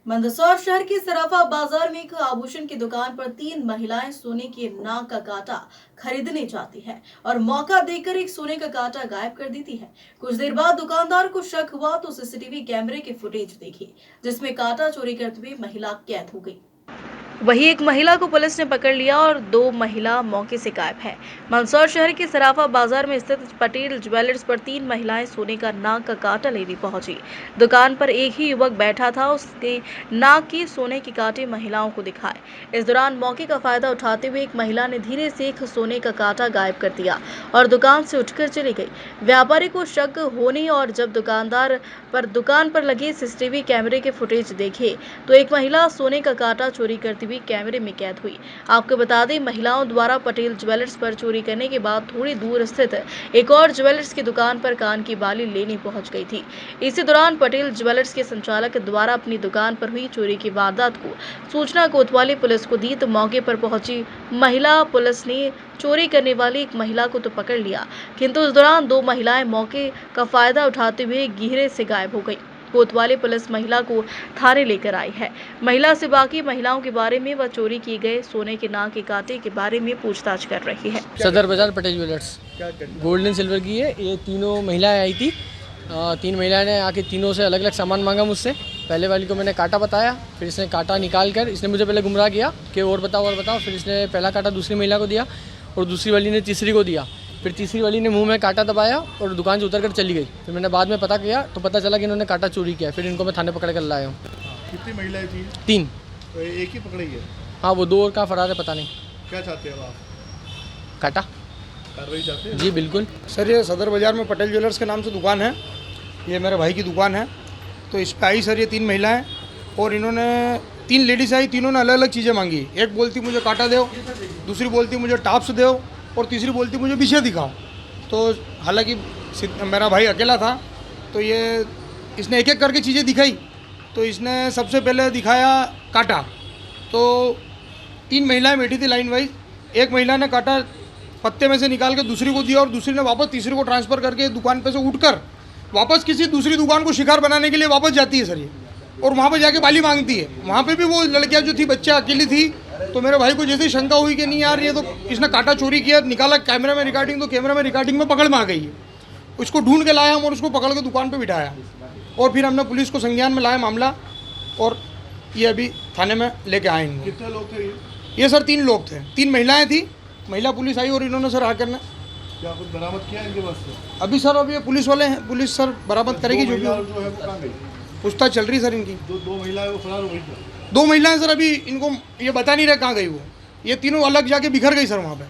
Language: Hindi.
मंदसौर शहर के सराफा बाजार में एक आभूषण की दुकान पर 3 महिलाएं सोने के नाक का कांटा खरीदने जाती है और मौका देखकर एक सोने का कांटा गायब कर देती है। कुछ देर बाद दुकानदार को शक हुआ तो सीसीटीवी कैमरे की फुटेज देखी, जिसमें कांटा चोरी करते हुए महिला कैद हो गई। वहीं एक महिला को पुलिस ने पकड़ लिया और 2 महिला मौके से गायब है। मंदसौर शहर के सराफा बाजार में स्थित पटेल ज्वेलर्स पर 3 महिलाएं सोने का नाक का कांटा लेने पहुंची। दुकान पर एक ही युवक बैठा था, उसने नाक के सोने के कांटे महिलाओं को दिखाए। इस दौरान मौके का फायदा उठाते हुए एक महिला ने धीरे से एक सोने का कांटा गायब कर दिया और दुकान से उठकर चली गई। व्यापारी को शक होने और जब दुकान पर लगे सीसीटीवी कैमरे के फुटेज देखे तो एक महिला सोने का कांटा चोरी करती हुई कैमरे में कैद हुई। आपको बता दें, महिलाओं द्वारा पटेल ज्वेलर्स पर चोरी करने के बाद थोड़ी दूर स्थित एक और ज्वेलर्स की दुकान पर कान की बाली लेने पहुंच गई थी। इसी दौरान पटेल ज्वेलर्स के संचालक द्वारा अपनी दुकान पर हुई चोरी की वारदात को सूचना कोतवाली पुलिस को दी तो मौके पर पहुंची महिला पुलिस ने चोरी करने वाली एक महिला को तो पकड़ लिया, किंतु उस दौरान 2 महिलाएं मौके का फायदा उठाते हुए गहरे से गायब हो गई। कोतवाली पुलिस महिला को थाने लेकर आई है। महिला से बाकी महिलाओं के बारे में व चोरी किए गए सोने के नाक के कांटे के बारे में पूछताछ कर रही है। सदर बाजार पटेल ज्वेलर्स गोल्डन सिल्वर की है। ये तीनों महिलाएं आई थी। 3 महिलाएं ने आके तीनों से अलग अलग सामान मांगा मुझसे। पहले वाली को मैंने कांटा बताया, फिर इसने कांटा निकाल कर इसने मुझे पहले गुमराह किया कि और बताओ। फिर इसने पहला कांटा दूसरी महिला को दिया और दूसरी वाली ने तीसरी को दिया। फिर तीसरी वाली ने मुंह में कांटा दबाया और दुकान से उतरकर चली गई। फिर मैंने बाद में पता किया तो पता चला कि इन्होंने कांटा चोरी किया। फिर इनको मैं थाने पकड़ कर लाया हूँ। कितनी महिलाएं थी? 3। तो एक ही पकड़ी है? हाँ, वो 2 और कहाँ फरार है पता नहीं। क्या चाहते हैं आप? कांटा कार्रवाई चाहते हैं? जी बिल्कुल। सर, ये सदर बाज़ार में पटेल ज्वेलर्स के नाम से दुकान है। ये मेरे भाई की दुकान है। तो इस पर आई सर ये 3 महिलाएं और इन्होंने 3 लेडीज़ आई। तीनों ने अलग अलग चीज़ें मांगी। एक बोलती मुझे कांटा दो, दूसरी बोलती मुझे टाप्स दो और तीसरी बोलती मुझे पीछे दिखाओ। तो हालांकि मेरा भाई अकेला था तो ये इसने एक एक करके चीज़ें दिखाई। तो इसने सबसे पहले दिखाया कांटा। तो 3 महिलाएं बैठी थी लाइन वाइज। एक महिला ने कांटा पत्ते में से निकाल के दूसरी को दिया और दूसरी ने वापस तीसरी को ट्रांसफ़र करके दुकान पे से उठकर वापस किसी दूसरी दुकान को शिकार बनाने के लिए वापस जाती है सर ये, और वहाँ पर जाके बाली मांगती है। वहाँ पे भी वो लड़कियाँ जो थी, बच्चा अकेली थी। तो मेरे भाई को जैसे शंका हुई कि नहीं यार ये तो इसने कांटा चोरी किया, निकाला कैमरे में रिकॉर्डिंग, तो कैमरा में रिकॉर्डिंग में पकड़ में आ गई है। उसको ढूंढ के लाया हम और उसको पकड़ के दुकान पे बिठाया और फिर हमने पुलिस को संज्ञान में लाया मामला और ये अभी थाने में लेके आए इनको। कितने लोग थे ये सर 3 लोग थे। 3 महिलाएँ थी। महिला पुलिस आई और इन्होंने सर आकर ने क्या कुछ बरामद किया इनके पास से? अभी सर अब ये पुलिस वाले हैं, पुलिस सर बरामद करेगी जो भी। जो है वो कहाँ गई? पूछताछ चल रही सर इनकी। जो 2 महिलाएं वो फरार हो गई? 2 महिलाएं सर अभी इनको ये बता नहीं रहे कहाँ गई वो। ये तीनों अलग जाके बिखर गई सर वहाँ पे।